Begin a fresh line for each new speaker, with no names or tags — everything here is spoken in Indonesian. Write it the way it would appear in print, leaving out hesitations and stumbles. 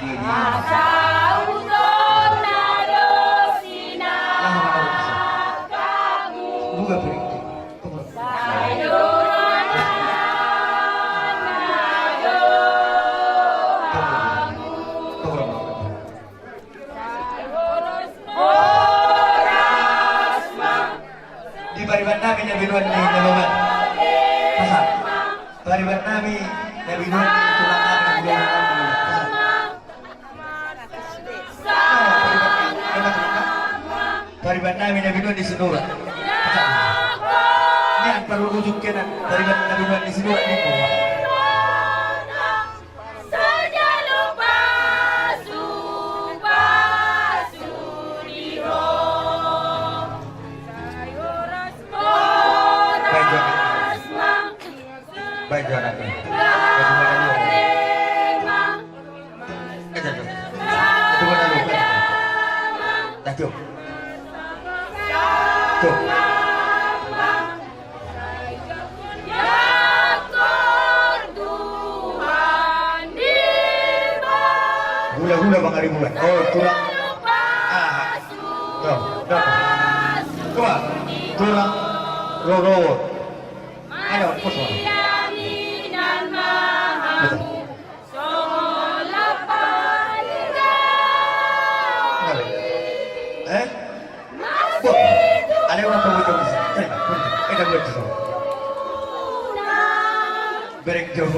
Asa uton narosina kamu.
Buka berhenti. Di pariban namin na binuan ni Nababan. Pasal. Pariban namin na binuan ni tulang namin na binuan pariban namin na binuan ni Sinura. Pasal. Yan, parurujuk ka na pariban na binuan ni Sinura. Yan po. Baik juara kan. Dah cukup. Cukup. Gula-gula bang hari bulan. Oh, tulang. Coba. Tulang. Roro. Ayo, kosong. Ada orang pembuka di sini. Kita buat itu. Berek jauh.